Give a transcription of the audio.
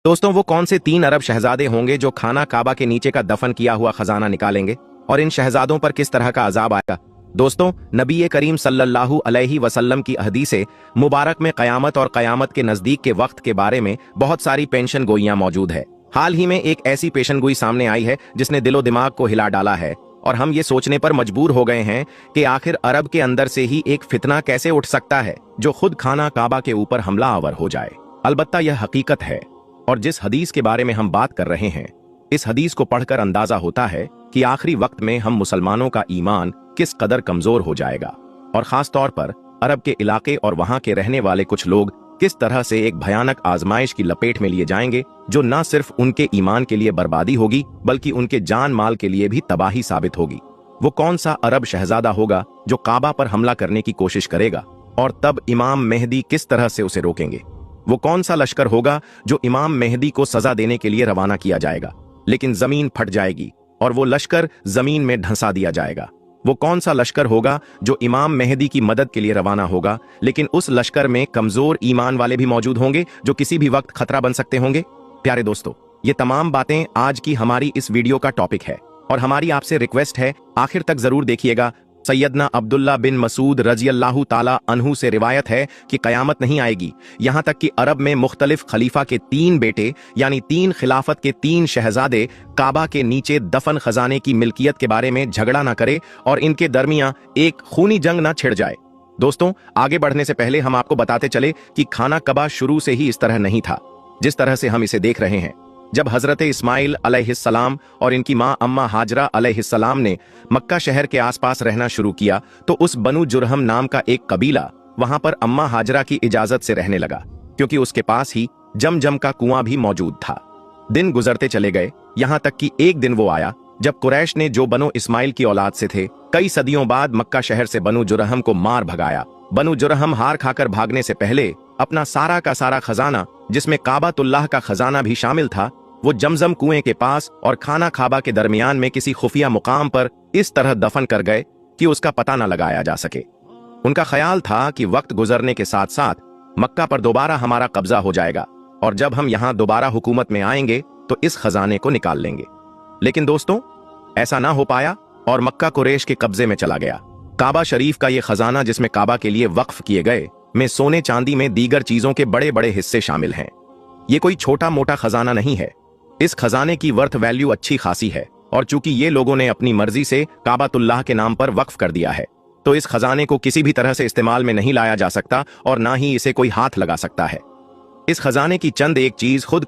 दोस्तों, वो कौन से 3 अरब शहजादे होंगे जो खाना काबा के नीचे का दफन किया हुआ खजाना निकालेंगे, और इन शहजादों पर किस तरह का अजाब आएगा? दोस्तों, नबी करीम सल्लल्लाहु अलैहि वसल्लम की हदीसे मुबारक में क़यामत और क़यामत के नज़दीक के वक्त के बारे में बहुत सारी पेंशन गोइयां मौजूद है। हाल ही में एक ऐसी पेशन गोई सामने आई है जिसने दिलो दिमाग को हिला डाला है, और हम ये सोचने पर मजबूर हो गए हैं कि आखिर अरब के अंदर से ही एक फितना कैसे उठ सकता है जो खुद खाना काबा के ऊपर हमला आवर हो जाए। अलबत्ता यह हकीकत है, और जिस हदीस के बारे में हम बात कर रहे हैं, इस हदीस को पढ़कर अंदाजा होता है कि आखिरी वक्त में हम मुसलमानों का ईमान किस कदर कमजोर हो जाएगा, और खास तौर पर अरब के इलाके और वहां के रहने वाले कुछ लोग किस तरह से एक भयानक आजमाइश की लपेट में लिए जाएंगे जो न सिर्फ उनके ईमान के लिए बर्बादी होगी बल्कि उनके जान माल के लिए भी तबाही साबित होगी। वो कौन सा अरब शहजादा होगा जो काबा पर हमला करने की कोशिश करेगा, और तब इमाम मेहदी किस तरह से उसे रोकेंगे? वो कौन सा लश्कर होगा जो इमाम मेहदी को सजा देने के लिए रवाना किया जाएगा, लेकिन जमीन फट जाएगी और वो लश्कर जमीन में ढंसा दिया जाएगा? वो कौन सा लश्कर होगा जो इमाम मेहदी की मदद के लिए रवाना होगा, लेकिन उस लश्कर में कमजोर ईमान वाले भी मौजूद होंगे जो किसी भी वक्त खतरा बन सकते होंगे? प्यारे दोस्तों, ये तमाम बातें आज की हमारी इस वीडियो का टॉपिक है, और हमारी आपसे रिक्वेस्ट है आखिर तक जरूर देखिएगा। सैयदना अब्दुल्ला बिन मसूद रज़ियल्लाहु ताला अन्हु से रिवायत है कि कयामत नहीं आएगी, यहाँ तक कि अरब में मुख्तलिफ खलीफा के 3 बेटे यानी 3 खिलाफत के 3 शहजादे काबा के नीचे दफन खजाने की मिल्कियत के बारे में झगड़ा ना करे और इनके दरमियान एक खूनी जंग ना छिड़ जाए। दोस्तों, आगे बढ़ने से पहले हम आपको बताते चले कि खाना काबा शुरू से ही इस तरह नहीं था जिस तरह से हम इसे देख रहे हैं। जब हजरत इस्माइल अलैहिस्सलाम और इनकी मां अम्मा हाजरा अलैहिस्सलाम ने मक्का शहर के आसपास रहना शुरू किया तो उस बनु जुरहम नाम का एक कबीला वहां पर अम्मा हाजरा की इजाजत से रहने लगा, क्योंकि उसके पास ही जमजम का कुआं भी मौजूद था। दिन गुजरते चले गए, यहां तक कि एक दिन वो आया जब कुरैश ने, जो बनु इस्माइल की औलाद से थे, कई सदियों बाद मक्का शहर से बनु जुरहम को मार भगाया। बनु जुरहम हार खाकर भागने से पहले अपना सारा का सारा खजाना, जिसमें काबातुल्लाह का खजाना भी शामिल था, वो जमजम कुएं के पास और खाना काबा के दरमियान में किसी खुफिया मुकाम पर इस तरह दफन कर गए कि उसका पता न लगाया जा सके। उनका ख्याल था कि वक्त गुजरने के साथ साथ मक्का पर दोबारा हमारा कब्जा हो जाएगा, और जब हम यहाँ दोबारा हुकूमत में आएंगे तो इस खजाने को निकाल लेंगे। लेकिन दोस्तों, ऐसा ना हो पाया और मक्का कुरैश के कब्जे में चला गया। काबा शरीफ का ये खजाना, जिसमें काबा के लिए वक्फ किए गए में सोने चांदी में दीगर चीजों के बड़े बड़े हिस्से शामिल हैं। ये कोई छोटा मोटा खजाना नहीं है। इस खजाने की वर्थ वैल्यू अच्छी खासी है, और चूंकि ये लोगों ने अपनी मर्जी से काबातुल्लाह के नाम पर वक्फ कर दिया है, तो इस खजाने को किसी भी तरह से इस्तेमाल में नहीं लाया जा सकता और ना ही इसे कोई हाथ लगा सकता है। इस खजाने की चंद एक चीज खुद